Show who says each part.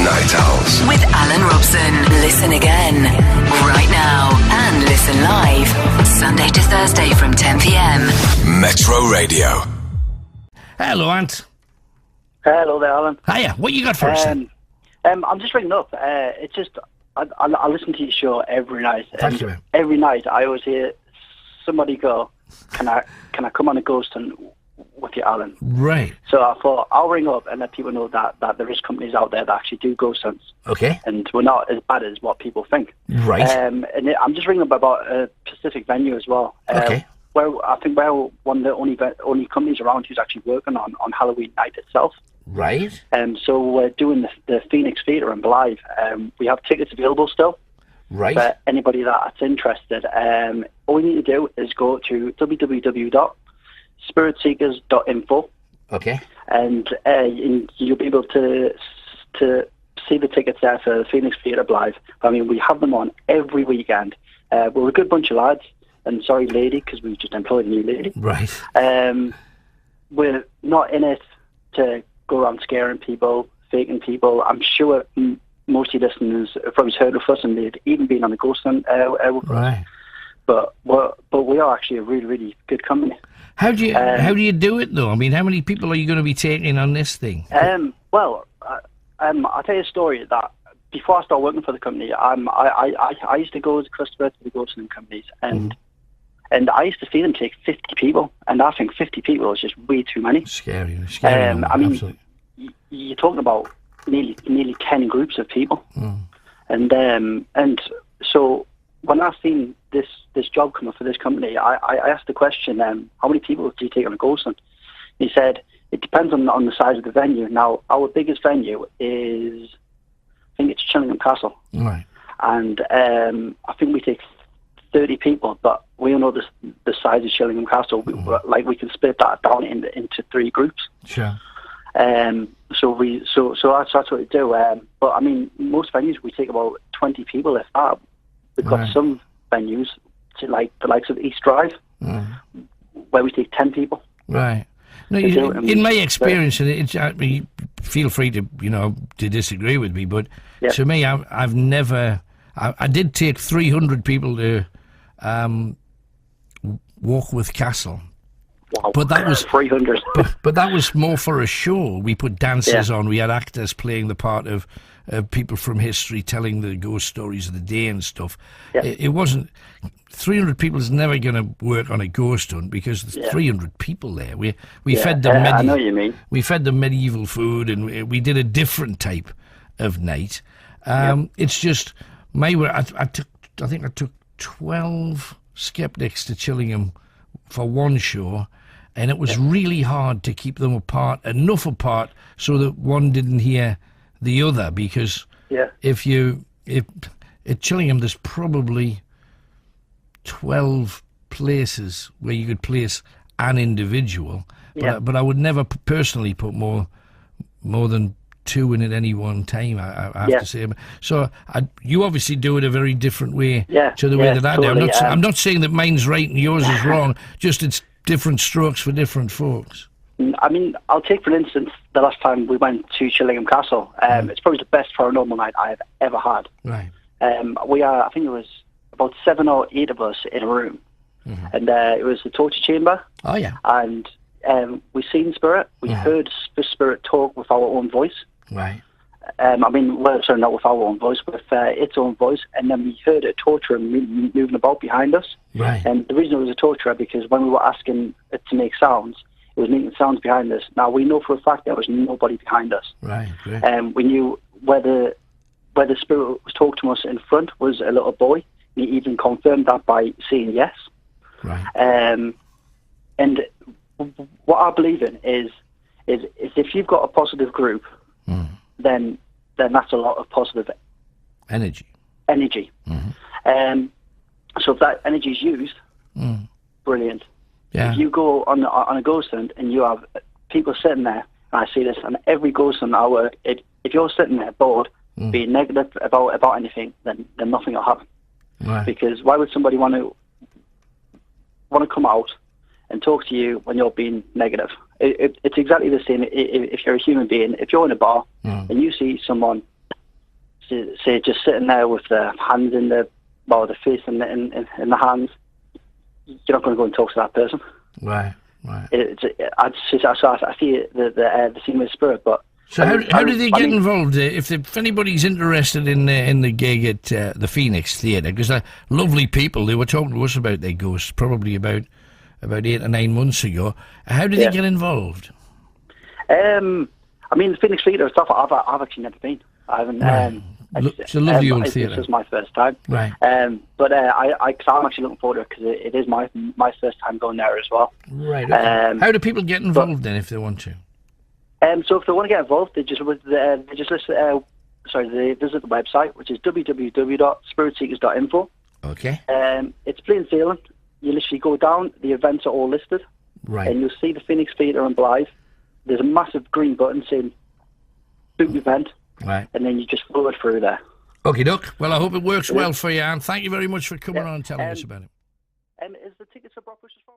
Speaker 1: Night Owls.
Speaker 2: With Allan Robson. Listen again, right now, and listen live, Sunday to Thursday from 10 p.m.
Speaker 1: Metro Radio.
Speaker 3: Hello, Ant.
Speaker 4: Hello there, Alan.
Speaker 3: Hiya, what you got for us then?
Speaker 4: I'm just ringing up. It's just, I listen to your show every night.
Speaker 3: Thank you, man.
Speaker 4: Every night I always hear somebody go, can I come on a ghost hunt with you, Alan?
Speaker 3: Right.
Speaker 4: So I thought I'll ring up and let people know that there is companies out there that actually do ghost hunts.
Speaker 3: Okay.
Speaker 4: And we're not as bad as what people think.
Speaker 3: Right.
Speaker 4: And I'm just ringing up about a specific venue as well.
Speaker 3: Okay.
Speaker 4: Where I think we're one of the only companies around who's actually working on Halloween night itself.
Speaker 3: Right.
Speaker 4: So we're doing the Phoenix Theatre in Blythe. We have tickets available still.
Speaker 3: Right.
Speaker 4: For anybody that's interested. All you need to do is go to www.spiritseekers.info.
Speaker 3: Okay.
Speaker 4: And you'll be able to see the tickets there for the Phoenix Theatre Blythe. I mean, we have them on every weekend. We're a good bunch of lads. And sorry, lady, because we've just employed a new lady.
Speaker 3: Right.
Speaker 4: We're not in it to go around scaring people, faking people. I'm sure most of your listeners have probably heard of us, and they've even been on the ghost hunt with us.
Speaker 3: Right.
Speaker 4: But we are actually a really, really good company.
Speaker 3: How do you do it though? I mean, how many people are you going to be taking on this thing?
Speaker 4: Well, I'll tell you a story that before I started working for the company, I used to go as a customer to the ghost hunting companies, and I used to see them take 50 people, and I think 50 people is just way too many.
Speaker 3: Scary
Speaker 4: I mean,
Speaker 3: absolutely.
Speaker 4: You're talking about nearly 10 groups of people, and so when I seen this job come up for this company, I asked the question, how many people do you take on a ghost hunt? He said it depends on the size of the venue. Now, our biggest venue is, I think it's Chillingham Castle,
Speaker 3: Right.
Speaker 4: and I think we take 30 people, but we all know the size of Chillingham Castle. We can split that down into 3 groups.
Speaker 3: Sure.
Speaker 4: So that's what we do. But I mean, most venues we take about 20 people. If that, we've got some venues, like the likes of East Drive, where we take 10 people.
Speaker 3: Right. No, in my experience, and feel free to to disagree with me, but to me, I've never. I did take 300 people to Walkworth Castle.
Speaker 4: Wow.
Speaker 3: But that was
Speaker 4: 300.
Speaker 3: but that was more for a show. We put dancers on. We had actors playing the part of people from history, telling the ghost stories of the day and stuff.
Speaker 4: Yeah.
Speaker 3: It wasn't. 300 people is never going to work on a ghost hunt because there's 300 people there. We fed them.
Speaker 4: I know what you mean.
Speaker 3: We fed them medieval food, and we did a different type of night. It's just I think I took 12 skeptics to Chillingham for one show, and it was really hard to keep them enough apart so that one didn't hear the other, because if at Chillingham there's probably 12 places where you could place an individual, but I would never personally put more than 2 in at any one time, I have to say. So you obviously do it a very different way to the way that I
Speaker 4: totally,
Speaker 3: do. I'm not saying that mine's right and yours is wrong, just it's different strokes for different folks.
Speaker 4: I mean, I'll take, for instance, the last time we went to Chillingham Castle. It's probably the best paranormal night I have ever had.
Speaker 3: Right.
Speaker 4: I think it was about 7 or 8 of us in a room. And it was the torture chamber.
Speaker 3: Oh, yeah.
Speaker 4: And we seen spirit. We heard the spirit talk with our own voice.
Speaker 3: Right.
Speaker 4: Not with our own voice, with its own voice, and then we heard a torturer moving about behind us.
Speaker 3: Right.
Speaker 4: And the reason it was a torturer, because when we were asking it to make sounds, it was making sounds behind us. Now, we know for a fact there was nobody behind us.
Speaker 3: Right, great.
Speaker 4: We knew where the spirit was talking to us in front was a little boy. He even confirmed that by saying yes.
Speaker 3: Right.
Speaker 4: And what I believe in is if you've got a positive group, then that's a lot of positive
Speaker 3: energy.
Speaker 4: So if that energy is used, brilliant.
Speaker 3: Yeah.
Speaker 4: If you go on a ghost hunt and you have people sitting there, and I see this on every ghost hunt I work, if you're sitting there bored, being negative about anything, then nothing will happen.
Speaker 3: Right.
Speaker 4: Because why would somebody want to come out and talk to you when you're being negative? It's exactly the same if you're a human being. If you're in a bar and you see someone say just sitting there with the hands in the face in the hands, you're not going to go and talk to that person.
Speaker 3: Right.
Speaker 4: I see the same with spirit, but.
Speaker 3: So how do they get involved? If anybody's interested in the gig at the Phoenix Theatre, because they're lovely people, they were talking to us about their ghosts probably about 8 or 9 months ago. How do they get involved?
Speaker 4: I mean, the Phoenix Theatre stuff, I've actually never been. I haven't.
Speaker 3: Right. It's a lovely old theatre.
Speaker 4: This is my first time.
Speaker 3: Right.
Speaker 4: But I'm actually looking forward to it because it is my first time going there as well.
Speaker 3: Right. Okay. How do people get involved then if they want to?
Speaker 4: So if they want to get involved, they visit the website, which is www.spiritseekers.info.
Speaker 3: Okay.
Speaker 4: It's plain sailing. You literally go down, the events are all listed.
Speaker 3: Right.
Speaker 4: And you'll see the Phoenix Theatre in Blythe. There's a massive green button saying book event.
Speaker 3: Right.
Speaker 4: And then you just follow it through there.
Speaker 3: Okie doke. Well, I hope it works well for you, and thank you very much for coming on and telling us about it.
Speaker 4: Is the tickets for Brock Bush's from?